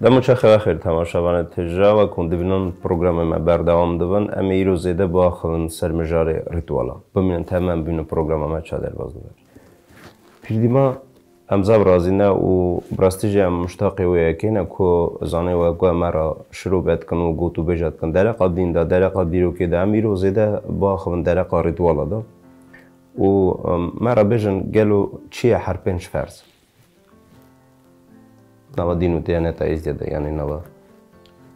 دم چه خیر تماشاوان تجربه و کندبینان پروگرام ما برداوم دبن اما ایرو زیده با خلن سرمجار ریتوالا بمینن تمام بینو پروگرام ما چادر باز دبن پیشدیما امزاب رازینه و براستیجی هم مشتاقی و یکینه که زانه و گوه مرا شروع بید کن و گوتو بجد کن درقا دین دا درقا دیرو که دا امیرو زیده با خلن درقا ریتوالا دا و مرا بجن گلو چیه حرپنج فرز نوا دینو دیانتا ازدیده یعنی نوا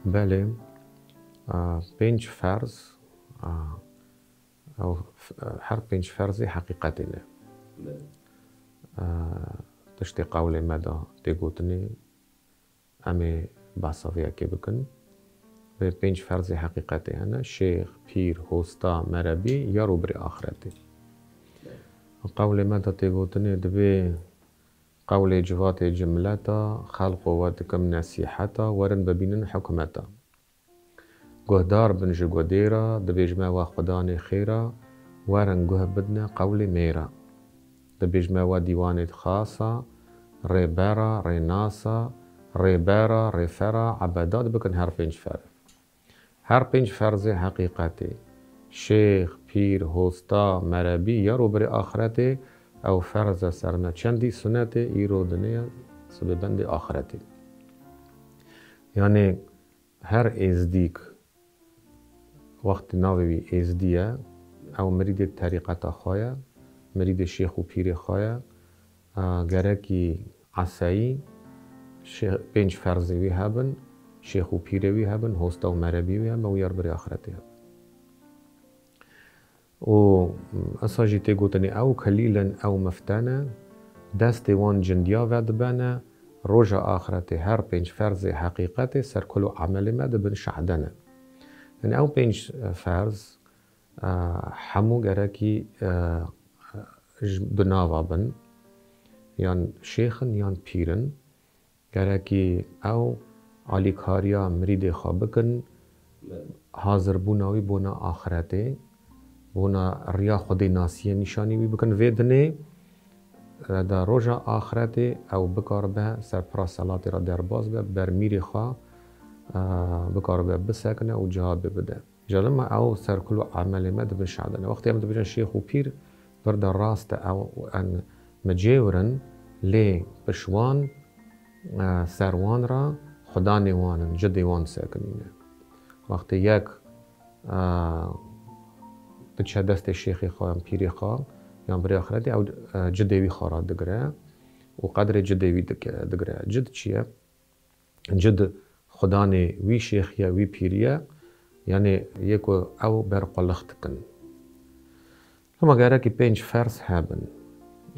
بله پنج فرض او هر پنج فرضی حقیقتی نه تشتی قول مدا تگوتنی امی باساویا که بکن به پنج فرضی حقیقتی هنه شیخ پیر هستا مربی یا روبر آخرتی قول مدا تگوتنی دبی قول جوات جملتا خلق واتكم نصيحتا ورن ببینن حکمتا گهدار بن جگودیرا دبیجما و خدان خیرا ورن گه بدنا قول میرا دبیجما و دیوان خاصا ریبارا ریناسا ریبارا ریفرا عبادات بکن هر پنج فرض هر پنج فرض حقیقتی شیخ پیر هستا مربی یا روبر آخرتی او فرض سرنا چندی سنت ایرو دنیا سببند آخرتی یعنی هر ازدیک وقت ناوی ازدیه او مرید طریقت خوایا مرید شیخ و پیر خوایا گرکی عصایی پنج فرضی وی هبن شیخ و پیر وی هبن هستا و مربی وی هبن و یار بر آخرتی هبن و اساجی تگوتنی او کلیلا او مفتانا دست وان جندیا ود بنا روژا آخرت هر پنج فرض حقیقت سر کلو عمل مد بن شعدنا یعنی او پنج فرض همو گرکی بناوا بن یان شیخن یان پیرن گرکی او علی کاریا مرید خوابکن حاضر بوناوی بونا آخرته بونا ریا خودی ناسیه نشانی بی بکن ویدنه دا روژا آخرت او بکار به سرپرا صلاتی را در باز به بر میری خواه بکار به بسکنه و جهاد بده جالما او سر کلو عمل مد بشعدنه وقتی هم بجن شیخ و پیر برد راست او ان مجیورن لی بشوان سروان را خدا نیوانن جدیوان سکنینه وقتی یک بچه دست شیخی خواهم پیری خواه یا بری آخرتی او جدوی خورا دگره و قدر جدوی دگره جد چیه؟ جد خدانه وی شیخیه وی پیریه یعنی یکو او برقلخت کن اما گره که پنج فرض هبن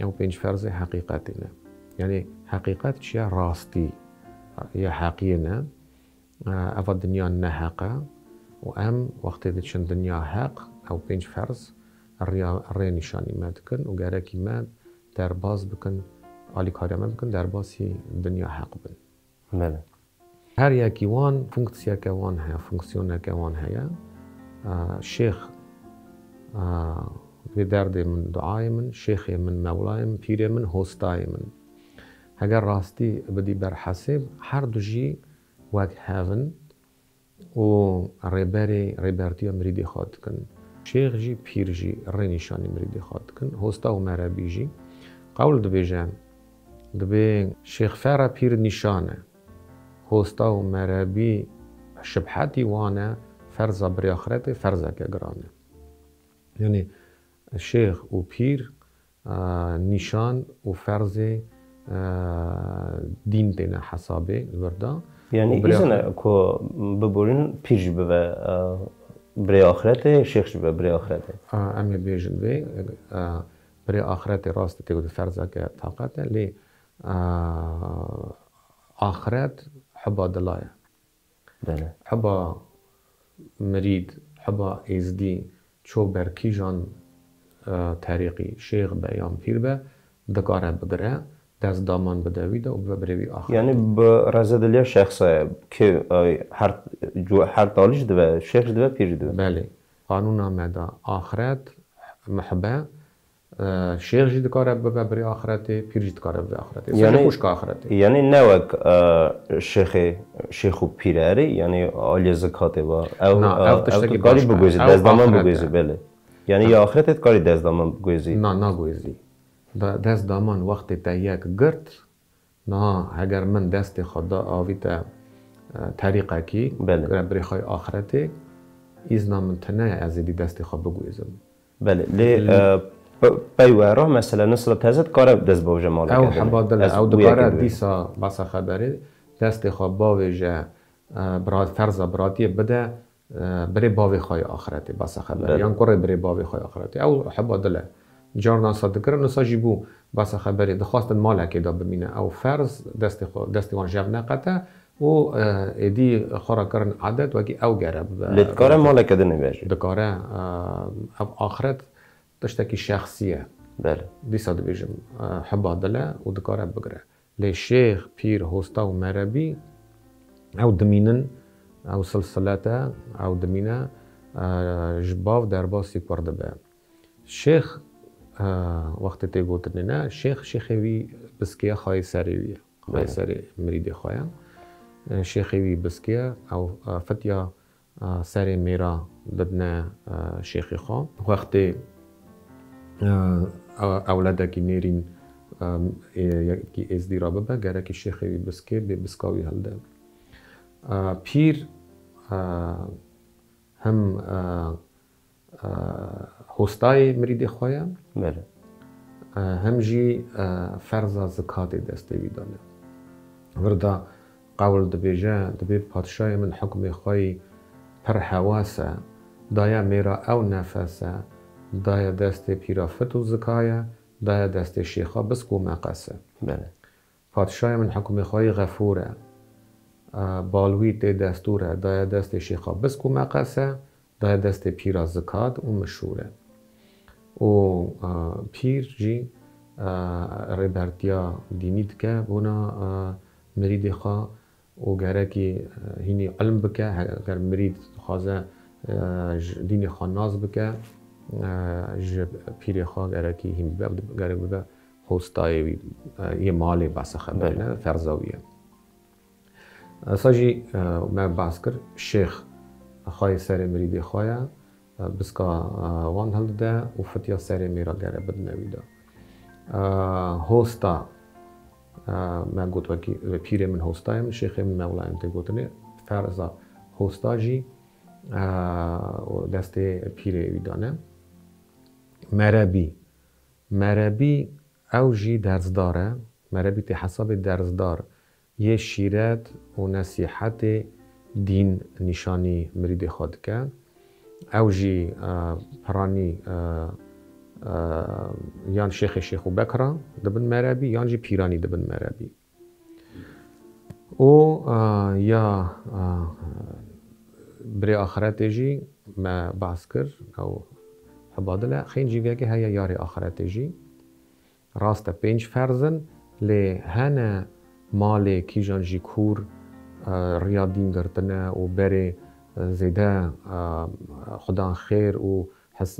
او پنج فرض حقیقتی نه یعنی حقیقت چیه؟ راستی یا حقیه نه او دنیا نه حقه و ام وقتی دچن دنیا حق او پنج فرض ری نشانی مد کن و گره که مد در باز بکن عالی کاری مد بکن در بازی دنیا حق بن بله هر یکی وان فونکسیا که وان ها فونکسیون که وان هیا شیخ به درد من دعای من شیخ من مولای من پیر من هستای من اگر راستی بدی بر حسب هر دو جی وقت هاون و ریبرتی مریدی خواد کن شیخ جی پیر جی ری نشانی مریدی خواد کن هستا و مربی جی قول دبیجن دبی شیخ فارا پیر نشانه هستا و مربی شبحتی وانه فرزا بری آخرت فرزا که گرانه یعنی شیخ و پیر نشان و فرز دین تینا حسابه الوردا یعنی ایزنه که ببورین پیش به بری آخرت شیخ به بری آخرت امی بیجن وی بری آخرت راست تیگو فرزا که طاقته لی آخرت حبا دلایه بله حبا مرید حبا ایزدی چو برکی جان طریقی شیخ به یا پیر به دکاره بگره دست دامان بدویده و ببروی آخرت یعنی به رزدلیا شخصه که هر تالیش دوه شیخ دوه پیر دوه بله قانون آمده آخرت محبه شیخ جی دکاره ببه بری آخرته، پیر جی دکاره ببه آخرته. یعنی خوش که آخرته. یعنی نوک شیخ و پیره یعنی آلی زکاته با او کاری بگویزی دزدامان بگویزی بله. یعنی یا آخرتت کاری دزدامان بگویزی؟ نه نگویزی. دزدامان وقتی تا یک گرد نه اگر من دست خدا آویت طریقه کی بری خواهی آخرته ایزنا من تنه از دی دست خود بگویزم. بله لی پیواره مثلا نصرت هزت کار دست باوجه مالا او حبادله او دکاره دیسا بس خبره دست خود باوجه فرضا براتی بده بری باوی خواهی آخرته بس خبره یعنی کره بری باوی خواهی آخرته او حبادله جارنا صادقه نسا جیبو بس خبره دخواستن مالا که دا بمینه او فرض دست وان جب نقطه و ایدی خورا کرن عادت وکی او گره لدکاره مالا کده نبیجی دکاره آخرت تشتکی شخصیه بله دیسا دبیجم حبادله و دکاره بگره لی شیخ پیر هستا و مربی او دمینن او سلسلاته او دمینه جباو در باسی پرده به شیخ وقتی تی گوتنی نه شیخوی بسکیه خواهی سریویه خواهی سری مریدی خواهی شیخوی بسکیه او فتیا سری میرا ددنه شیخی خواه وقتی اولاده کی نیرین یکی ازدی را ببه گره که شیخوی بسکیه به بسکاوی هلده پیر هم هستای مریدی خواهی بله هم جی فرض زکات دسته ویدانه وردا قول دبیجه دبی پادشای من حکم خواهی پر حواسه دایا میرا او نفسه دایا دست پیرا فتو زکایه دایا دست شیخا بسکو مقاسه بله پادشای من حکم خواهی غفوره بالوی تی دستوره دایا دست شیخا بسکو مقاسه دایا دست پیرا زکات و مشوره و پیر جی ریبرتیا دینید که بونا مرید خواه و گره که هینی علم بکه اگر مرید خوازه دین خواه ناز بکه پیر خواه گره که هین گره ببه خوستای یه مالی بس خبرینه فرزاویه ساجی ما بحث کرد شیخ خواهی سر مرید خواه بسکا وان هلده و فتیا سر میرا گره بد نویده هستا ما گوت وکی پیر من هستایم شیخ من مولایم تی گوتنه فرضا هستا جی دست پیر ویدانه مربی او جی درزداره مربی تی حساب درزدار یه شیرت و نصیحت دین نشانی مرید خود که او جی پرانی یان شیخ و بکران دبن مربی یان جی پیرانی دبن مربی و یا بری آخرت جی ما بحث کر او حبادله خین جی ویگه هیا یاری آخرت جی راست 5 فرزن لی هنه مال کی جان جی کور ریادین گرتنه و بری زیده خدا خیر و حس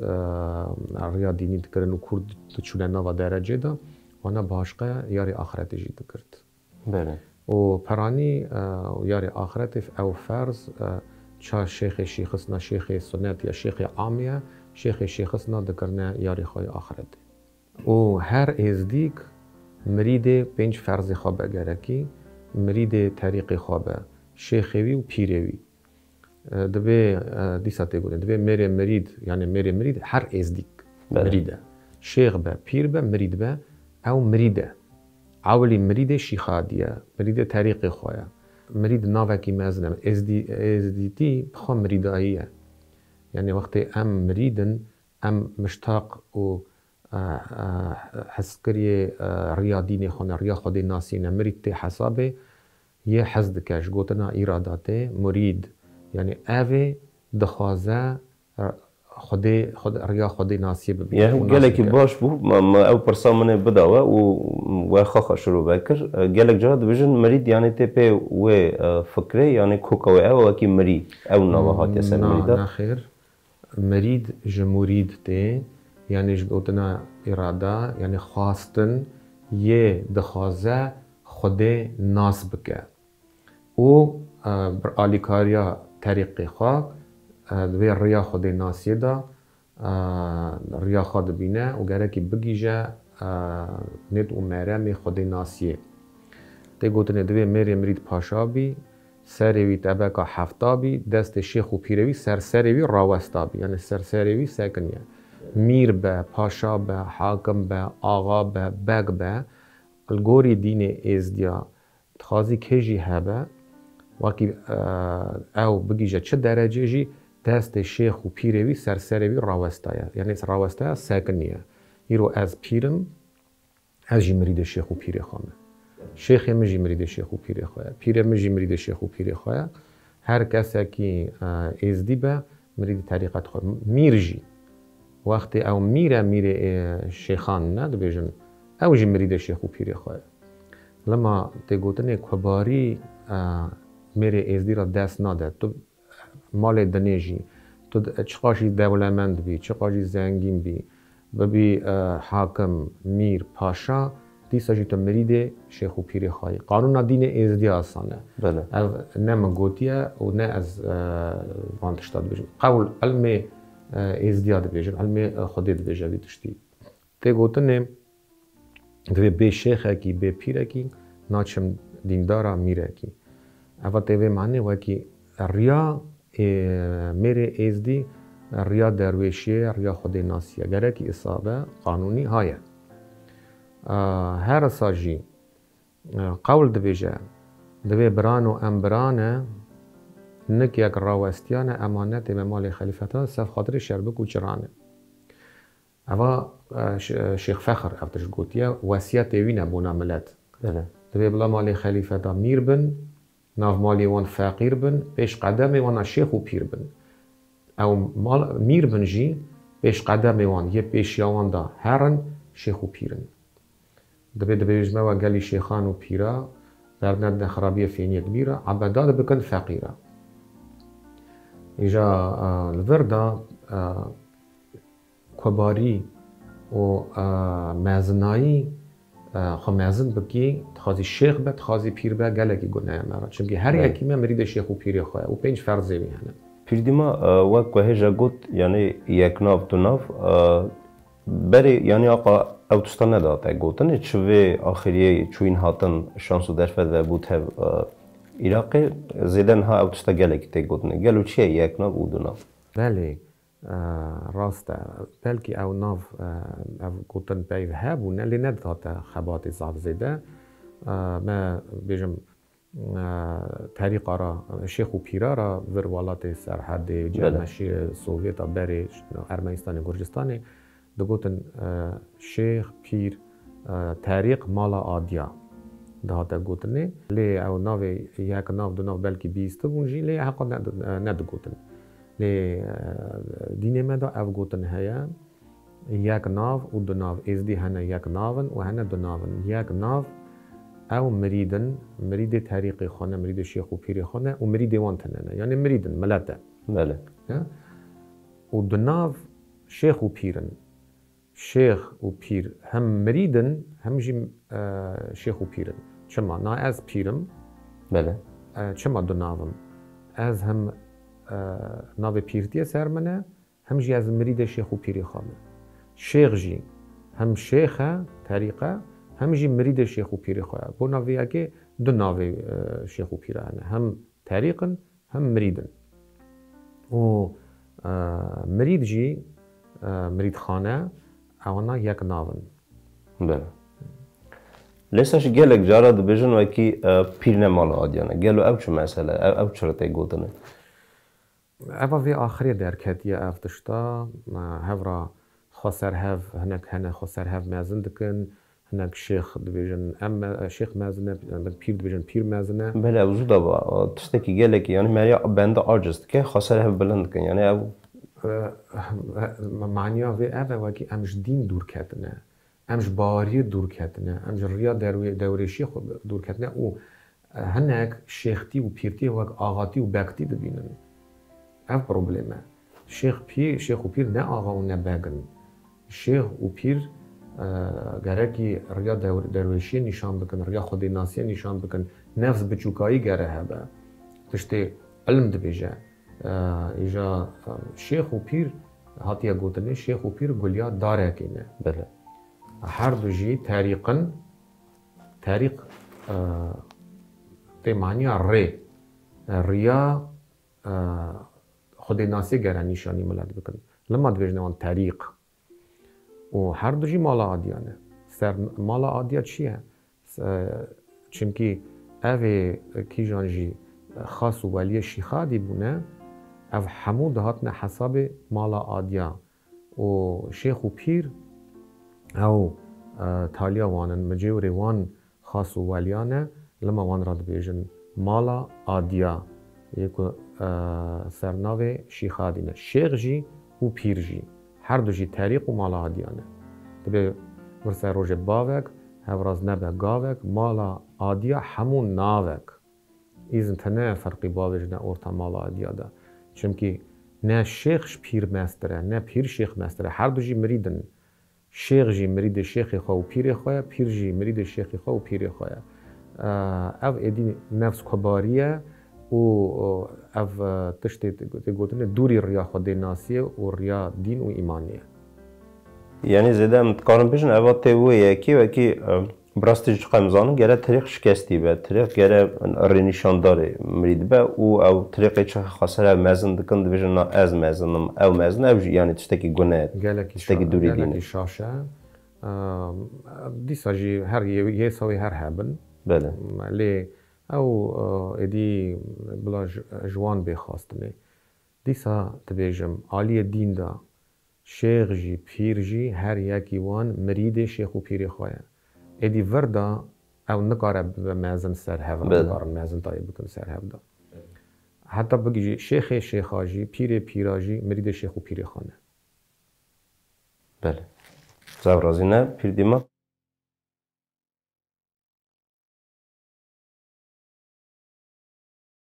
ریادینی دکرن و کورد چونه نوا درجه دا وانا باشقه یاری آخرت جی دکرد بله و پرانی یاری آخرت او فرض چا شیخ شیخ سنت یا شیخ عامیه شیخ دکرنه یاری خواه آخرت و هر ازدیک مرید 5 فرض خواب اگرکی مرید طریق خواب شیخوی و پیروی دبی دیسا تگونه دبی میره مرید یعنی میره مرید هر ازدیک مریده شیخ به پیر به مرید به او مریده اولی مرید شیخادیه مرید طریق خواه مرید ناوکی مزنم ازدیتی بخواه مریداییه یعنی وقتی ام مریدن ام مشتاق و حسکری ریادین خونه ریا خود ناسینه مرید تی حسابه یه حزد کش گوتنا ایراداته مرید یعنی اوه دخوازه خود ریا خود ناسیه ببینه یعنی گلکی باش بو ما او پرسا منه بداوه و خاخا شروع بکر گلک جا دبیجن مرید یعنی تیپه و فکره یعنی کوکاوه او اکی مرید او نوه هاتی سر مریده نه خیر مرید جمورید تی یعنی گوتنا اراده یعنی خواستن یه دخوازه خود ناس بکه او بر آلیکاریا طریقی خواه دوی ریا خود ناسیه دا ریا خود بینه و گره که بگیجه ند و مره می خود ناسیه ده گوتنه دوی مری مرید پاشا بی سروی طبقه هفتا بی دست شیخ و پیروی سروی راوستا بی یعنی سروی سکنیه میر به پاشا به حاکم به آقا به بگ به الگوری دین ازدیا تخازی کجی هبه وکی او بگیجه چه درجه جی دست شیخ و پیروی سروی راوستایه یعنی راوستایه سکنیه ایرو از پیرم از جی مرید شیخ و پیر خامه شیخ مجی مرید شیخ و پیر خواه پیر مجی مرید شیخ و پیر خواه هر کسی که ازدی به مرید طریقت خواه میر جی وقتی او میر شیخان نه بیجن او جی مرید شیخ و پیر خواه لما تگوتن کباری میر ازدی را دست ناده تو مال دنیجی تو چقاشی دولمند بی چقاشی زنگین بی حاکم میر پاشا دیسا جی تو مرید شیخ و پیر خواهی قانون دین ازدی آسانه بله نه من گوتیه و نه از وانتشتاد بیجن قول علم ازدی آده بیجن علم خودید بیجن بیتشتی تی گوتنه دوی بی شیخ اکی بی پیر اکی ناچم دیندارا میر اکی اول تیوی معنی وکی ریا میره ازدی ریا درویشیه ریا خود ناسیه گره که اصابه قانونی هایه هر ساجی قول دبیجه دوی بران و امبرانه نک یک راوستیانه امانت مال خلیفتا صف خاطر شربک و چرانه اوا شیخ فخر افتش گوتیه وصیت وینه بونا ملت دوی بلا مال خلیفتا میر بن ناف مالی وان فقیر بن پیش قدم وان شیخ و پیر بن او مال میر بن جی پیش قدم وان یه پیش یوان دا هرن شیخ و پیرن دبی جمع و گلی شیخان و پیرا در ند خرابی فینی کبیره عبادات بکن فقیره ایجا الوردا کباری و مزنایی خو مزن بکی تخازی شیخ به تخازی پیر به گلکی گناه مرا چونکه هر یکی من مرید شیخ و پیر خواه و پنج فرضی میهنه پیردیما وقت هجا گوت یعنی یک ناف دو ناف بری یعنی آقا اوتستا نداده گوتن چوی آخریه چوین هاتن شانسو درفت و بود هف عراقی زیدن ها اوتستا گلکی تی گوتنه گلو چیه یک ناف و دو ناف بله راسته بلکه او ناف او گوتن پیو هبونه لی نداده خبات زعب زیده ما بیجم طریق را شیخ و پیرا را ورولات سرحد جمعشی سوویت بری ارمنستان گرجستان دگوتن شیخ پیر طریق مالا آدیا دهاتا گوتنه لی او ناو یک ناو دو ناو بلکه بیسته بونجی لی حقا ندگوتن لی دینه مدا او گوتن هیا یک ناو و دو ناو ازدی هنه یک ناون و هنه دو ناون یک ناو او مرید طریق خانه مرید شیخ و پیر خانه و مرید وان تننه یعنی مریدن ملته بله و دو ناو شیخ و پیرن شیخ و پیر هم مریدن هم جی شیخ و پیرن چما نا از پیرم بله چما دو ناوم از هم ناو پیرتیه سر منه هم جی از مرید شیخ و پیری خانه شیخ جی هم شیخه طریقه هم جی مرید شیخ و پیری خانه بو ناویه که دو ناو شیخ و پیره هم طریقن هم مریدن و مرید جی مرید خانه اونا یک ناون بله لیساش گلک جارا دو بیجن و اکی پیر نمال آدیانه گلو او چه مسئله او چرا تی گوتنه اوا وی آخری درکتیه افتشتا هفرا خسر هف هنک خسر هف مازن دکن هنک شیخ دو بیجن ام شیخ مازنه پیر دو بیجن پیر مازنه بله او زودا با تشتکی گلکی یعنی مریا بنده آجست که خسر هف بلند کن یعنی او معنیا وی اوه وکی امش دین دور کتنه امش باری دور کتنه امش ریا دوری شیخ دور کتنه او هنک شیختی و پیرتی وک آغاتی و بکتی دبینن او پروبلیمه شیخ و پیر نه آغا و نه بگن شیخ و پیر گرکی ریا درویشی نشان بکن، ریا خودناسی نشان بکن، نفس بچوکایی گره هبه تشتی علم دبیجه. ایجا شیخ و پیر هاتیه گوتنه شیخ و پیر گلیا داره کنه. بله. هر دو جی طریق ته معنی ریا خودناسی گره نشانی ملت بکن. لما دبیجنه وان طریق و هر دو جی مالا عادیانه. سر مالا عادیه چیه؟ چونکی اوه کی جانجی خاص و ولی شیخا دی بونه او همو دهاتن حساب مالا عادیه و شیخ و پیر او تالیا وانن مجیوری وان خاص و ولیانه لما وان راد بیجن مالا عادیه یکو سرناوه شیخا دینه. شیخ جی و پیر جی هر دو جی طریق و مالا عادیانه. تبه ورسه روژ باوک هفراز نبه گاوک مالا عادیه همون ناوک. ایزن تنه فرقی باوش نه ارتا مالا عادیه ده. چونکی نه شیخ پیر مستره نه پیر شیخ مستره. هر دو جی مریدن. شیخ جی مرید شیخ خواه و پیر خواه، پیر جی مرید شیخ خواه و پیر خواه. او ایدی نفس کباریه و او تشتی گوتنه دوری ریا خود ناسیه و ریا دین و ایمانیه. یعنی زیده متقارن بشن اوه تیوه یکی و یکی براستی چه قمزانه گره طریق شکستی به طریق گره رنیشان داره مرید به او طریقی چه خاصه مزن دکن دویجن نا از مزنم او مزن او یعنی تشتکی گناه تشتکی دوری دینه. گلکی شاشه دیسا جی هر یه سوی هر هبن. بله. لی او ایدی بلا جوان بخواستنه. دیسا تبیجم عالی دین دا شیخ جی پیر جی هر یکی وان مرید شیخ و پیر خواه. ایدی وردا او نکاره به مزن سر هفت نکاره مزن تایی بکن سر هفت. حتی بگی شیخ شیخاجی پیر پیراجی مرید شیخ و پیر خانه. بله. زاورازی نه پیر دیما